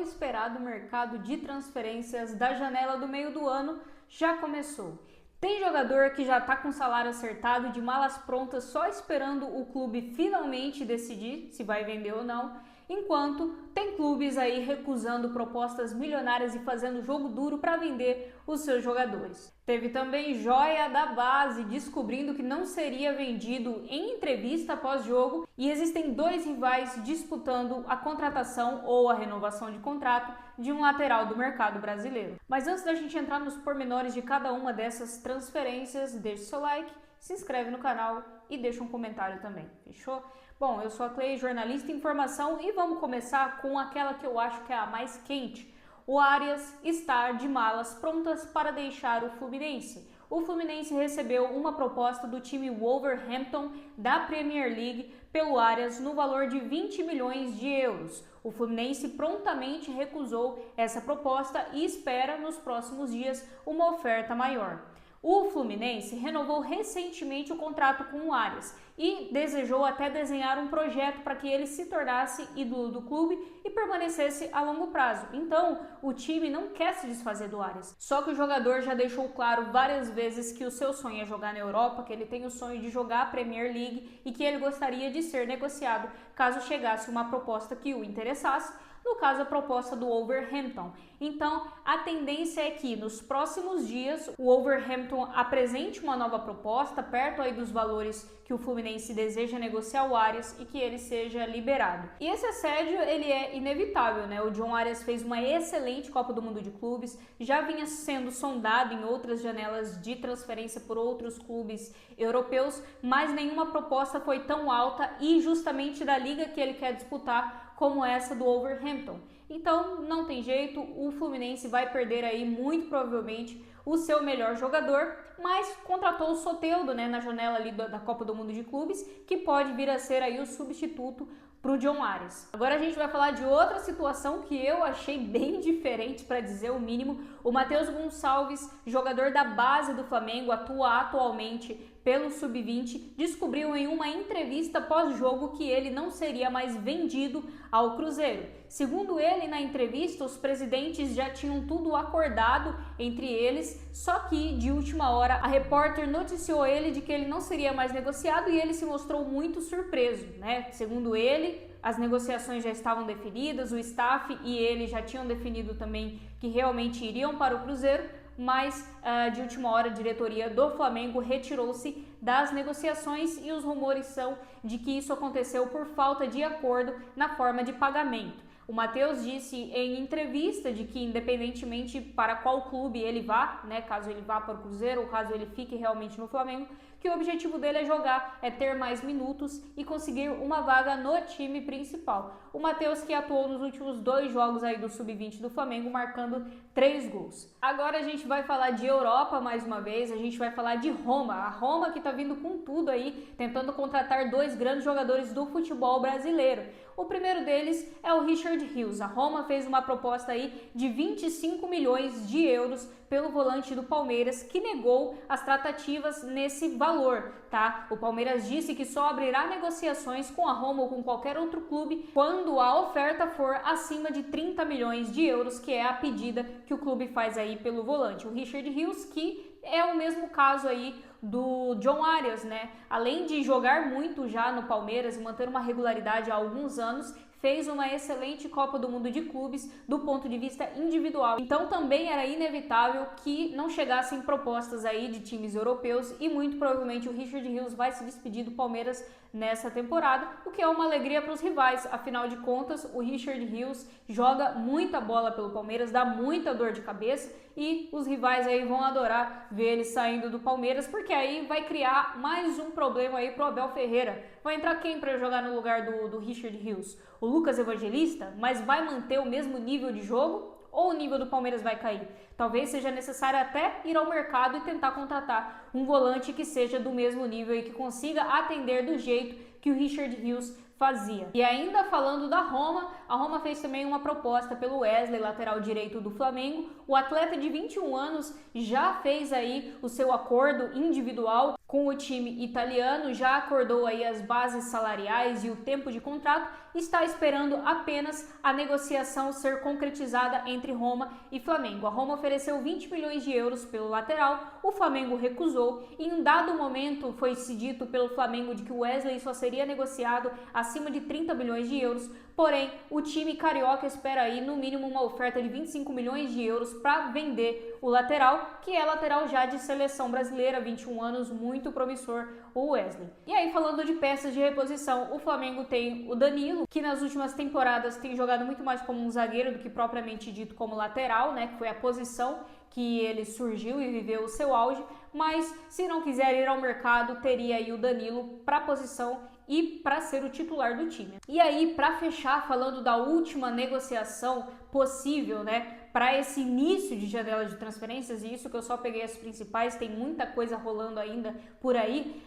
esperado mercado de transferências da janela do meio do ano já começou. Tem jogador que já está com salário acertado, de malas prontas, só esperando o clube finalmente decidir se vai vender ou não, enquanto tem clubes aí recusando propostas milionárias e fazendo jogo duro para vender os seus jogadores. Teve também joia da base descobrindo que não seria vendido em entrevista pós-jogo, e existem dois rivais disputando a contratação ou a renovação de contrato de um lateral do mercado brasileiro. Mas antes da gente entrar nos pormenores de cada uma dessas transferências, deixe seu like, se inscreve no canal e deixa um comentário também, fechou? Bom, eu sou a Clay, jornalista em informação, e vamos começar com aquela que eu acho que é a mais quente. O Arias está de malas prontas para deixar o Fluminense. O Fluminense recebeu uma proposta do time Wolverhampton da Premier League pelo Arias no valor de 20 milhões de euros. O Fluminense prontamente recusou essa proposta e espera nos próximos dias uma oferta maior. O Fluminense renovou recentemente o contrato com o Arias e desejou até desenhar um projeto para que ele se tornasse ídolo do clube e permanecesse a longo prazo. Então, o time não quer se desfazer do Arias. Só que o jogador já deixou claro várias vezes que o seu sonho é jogar na Europa, que ele tem o sonho de jogar a Premier League e que ele gostaria de ser negociado caso chegasse uma proposta que o interessasse. No caso, a proposta do Wolverhampton. Então, a tendência é que nos próximos dias o Wolverhampton apresente uma nova proposta perto aí dos valores que o Fluminense deseja negociar o Arias e que ele seja liberado. E esse assédio, ele é inevitável, né? O John Arias fez uma excelente Copa do Mundo de Clubes, já vinha sendo sondado em outras janelas de transferência por outros clubes europeus, mas nenhuma proposta foi tão alta e justamente da liga que ele quer disputar como essa do Wolverhampton. Então, não tem jeito, o Fluminense vai perder aí muito provavelmente o seu melhor jogador, mas contratou o Soteldo, né, na janela ali da Copa do Mundo de Clubes, que pode vir a ser aí o substituto para o John Arias. Agora a gente vai falar de outra situação que eu achei bem diferente, para dizer o mínimo. O Matheus Gonçalves, jogador da base do Flamengo, atua atualmente pelo Sub-20, descobriu em uma entrevista pós-jogo que ele não seria mais vendido ao Cruzeiro. Segundo ele, na entrevista, os presidentes já tinham tudo acordado entre eles, só que de última hora a repórter noticiou ele de que ele não seria mais negociado e ele se mostrou muito surpreso, né? Segundo ele, as negociações já estavam definidas, o staff e ele já tinham definido também que realmente iriam para o Cruzeiro, mas de última hora a diretoria do Flamengo retirou-se das negociações e os rumores são de que isso aconteceu por falta de acordo na forma de pagamento. O Matheus disse em entrevista de que independentemente para qual clube ele vá, né, caso ele vá para o Cruzeiro ou caso ele fique realmente no Flamengo, que o objetivo dele é jogar, é ter mais minutos e conseguir uma vaga no time principal. O Matheus, que atuou nos últimos 2 jogos aí do Sub-20 do Flamengo, marcando 3 gols. Agora a gente vai falar de Europa mais uma vez, a gente vai falar de Roma. A Roma que tá vindo com tudo aí, tentando contratar 2 grandes jogadores do futebol brasileiro. O primeiro deles é o Richard Rios. A Roma fez uma proposta aí de 25 milhões de euros pelo volante do Palmeiras, que negou as tratativas nesse valor, tá? O Palmeiras disse que só abrirá negociações com a Roma ou com qualquer outro clube quando a oferta for acima de 30 milhões de euros, que é a pedida que o clube faz aí pelo volante. O Richard Rios, que é o mesmo caso aí do John Arias, né? Além de jogar muito já no Palmeiras e manter uma regularidade há alguns anos, fez uma excelente Copa do Mundo de Clubes do ponto de vista individual. Então também era inevitável que não chegassem propostas aí de times europeus e muito provavelmente o Richard Rios vai se despedir do Palmeiras nessa temporada, o que é uma alegria para os rivais. Afinal de contas, o Richard Rios joga muita bola pelo Palmeiras, dá muita dor de cabeça e os rivais aí vão adorar ver ele saindo do Palmeiras, porque aí vai criar mais um problema aí pro Abel Ferreira. Vai entrar quem para jogar no lugar do Richard Rios? O Lucas Evangelista? Mas vai manter o mesmo nível de jogo? Ou o nível do Palmeiras vai cair? Talvez seja necessário até ir ao mercado e tentar contratar um volante que seja do mesmo nível e que consiga atender do jeito que o Richard Rios fazia. E ainda falando da Roma, a Roma fez também uma proposta pelo Wesley, lateral direito do Flamengo. O atleta de 21 anos já fez aí o seu acordo individual com o time italiano, já acordou aí as bases salariais e o tempo de contrato, está esperando apenas a negociação ser concretizada entre Roma e Flamengo. A Roma ofereceu 20 milhões de euros pelo lateral, o Flamengo recusou e em um dado momento foi-se dito pelo Flamengo de que o Wesley só seria negociado acima de 30 milhões de euros, porém o time carioca espera aí no mínimo uma oferta de 25 milhões de euros para vender o lateral, que é lateral já de seleção brasileira, 21 anos, muito promissor o Wesley. E aí, falando de peças de reposição, o Flamengo tem o Danilo, que nas últimas temporadas tem jogado muito mais como um zagueiro do que propriamente dito como lateral, né, que foi a posição que ele surgiu e viveu o seu auge, mas se não quiser ir ao mercado, teria aí o Danilo para a posição e para ser o titular do time. E aí, para fechar, falando da última negociação possível, né, para esse início de janela de transferências, e isso que eu só peguei as principais, tem muita coisa rolando ainda por aí,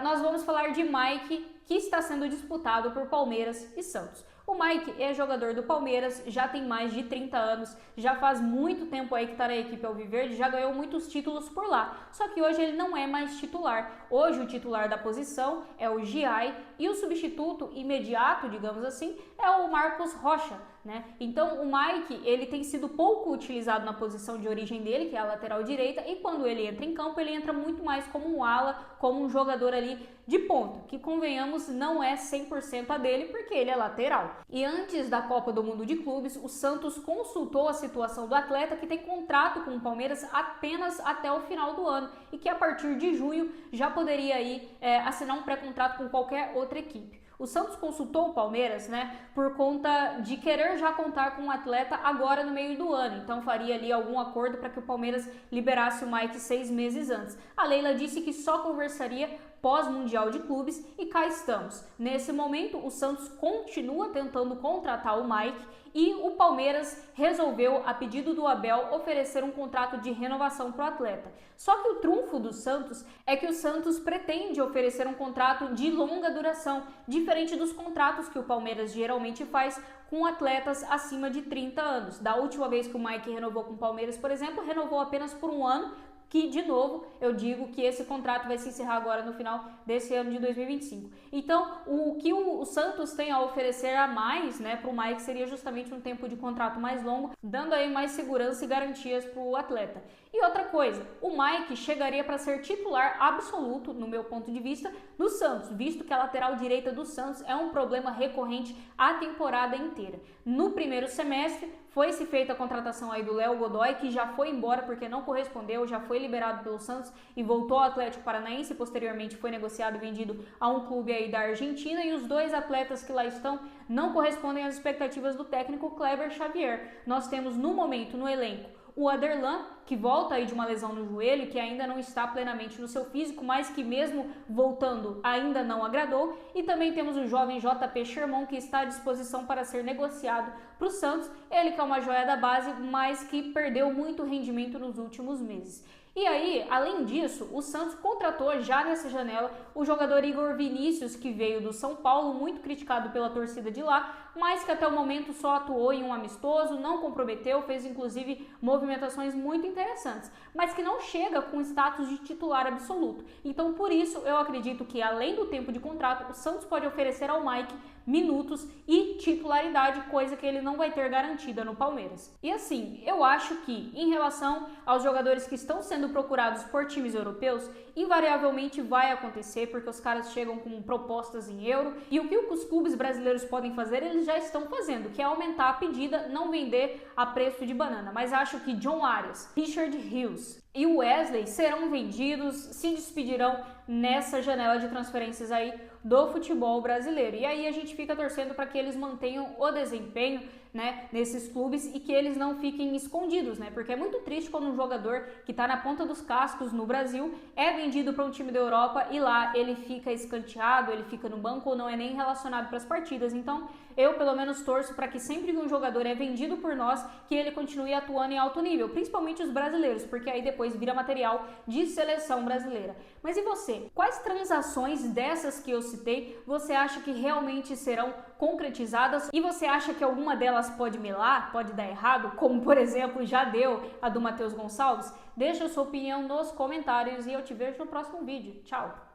nós vamos falar de Mike, que está sendo disputado por Palmeiras e Santos. O Mike é jogador do Palmeiras, já tem mais de 30 anos, já faz muito tempo aí que está na equipe alviverde, já ganhou muitos títulos por lá. Só que hoje ele não é mais titular. Hoje o titular da posição é o Giai e o substituto imediato, digamos assim, é o Marcos Rocha, né? Então o Mike, ele tem sido pouco utilizado na posição de origem dele, que é a lateral direita, e quando ele entra em campo, ele entra muito mais como um ala, como um jogador ali de ponta, que convenhamos não é 100% a dele, porque ele é lateral. E antes da Copa do Mundo de Clubes, o Santos consultou a situação do atleta, que tem contrato com o Palmeiras apenas até o final do ano e que a partir de junho já poderia aí assinar um pré-contrato com qualquer outra equipe. O Santos consultou o Palmeiras, né, por conta de querer já contar com o atleta agora no meio do ano. Então faria ali algum acordo para que o Palmeiras liberasse o Mike 6 meses antes. A Leila disse que só conversaria pós-Mundial de Clubes e cá estamos. Nesse momento, o Santos continua tentando contratar o Mike e o Palmeiras resolveu, a pedido do Abel, oferecer um contrato de renovação para o atleta. Só que o trunfo do Santos é que o Santos pretende oferecer um contrato de longa duração, diferente dos contratos que o Palmeiras geralmente faz com atletas acima de 30 anos. Da última vez que o Mike renovou com o Palmeiras, por exemplo, renovou apenas por um ano, que, de novo, eu digo que esse contrato vai se encerrar agora no final desse ano de 2025. Então, o que o Santos tem a oferecer a mais, né, para o Mike seria justamente um tempo de contrato mais longo, dando aí mais segurança e garantias para o atleta. E outra coisa, o Mike chegaria para ser titular absoluto, no meu ponto de vista, do Santos, visto que a lateral direita do Santos é um problema recorrente a temporada inteira. No primeiro semestre, foi-se feita a contratação aí do Léo Godoy, que já foi embora porque não correspondeu, já foi liberado pelo Santos e voltou ao Atlético Paranaense, posteriormente foi negociado e vendido a um clube aí da Argentina, e os dois atletas que lá estão não correspondem às expectativas do técnico Kleber Xavier. Nós temos no momento no elenco o Aderlan, que volta aí de uma lesão no joelho, que ainda não está plenamente no seu físico, mas que mesmo voltando ainda não agradou. E também temos o jovem JP Sherman, que está à disposição para ser negociado para o Santos. Ele que é uma joia da base, mas que perdeu muito rendimento nos últimos meses. E aí, além disso, o Santos contratou já nessa janela o jogador Igor Vinícius, que veio do São Paulo, muito criticado pela torcida de lá, mas que até o momento só atuou em um amistoso, não comprometeu, fez inclusive movimentações muito interessantes, mas que não chega com status de titular absoluto. Então, por isso, eu acredito que além do tempo de contrato, o Santos pode oferecer ao Mike minutos e titularidade, coisa que ele não vai ter garantida no Palmeiras. E assim, eu acho que em relação aos jogadores que estão sendo procurados por times europeus, invariavelmente vai acontecer, porque os caras chegam com propostas em euro, e o que os clubes brasileiros podem fazer, eles já estão fazendo, que é aumentar a pedida, não vender a preço de banana. Mas acho que John Arias, Richard Rios e o Wesley serão vendidos, se despedirão nessa janela de transferências aí do futebol brasileiro. E aí a gente fica torcendo para que eles mantenham o desempenho, né, nesses clubes e que eles não fiquem escondidos, né? Porque é muito triste quando um jogador que está na ponta dos cascos no Brasil é vendido para um time da Europa e lá ele fica escanteado, ele fica no banco ou não é nem relacionado para as partidas. Então, eu pelo menos torço para que sempre que um jogador é vendido por nós, que ele continue atuando em alto nível, principalmente os brasileiros, porque aí depois vira material de seleção brasileira. Mas e você? Quais transações dessas que eu citei citei, você acha que realmente serão concretizadas? E você acha que alguma delas pode melar, pode dar errado, como por exemplo já deu a do Matheus Gonçalves? Deixa a sua opinião nos comentários e eu te vejo no próximo vídeo. Tchau!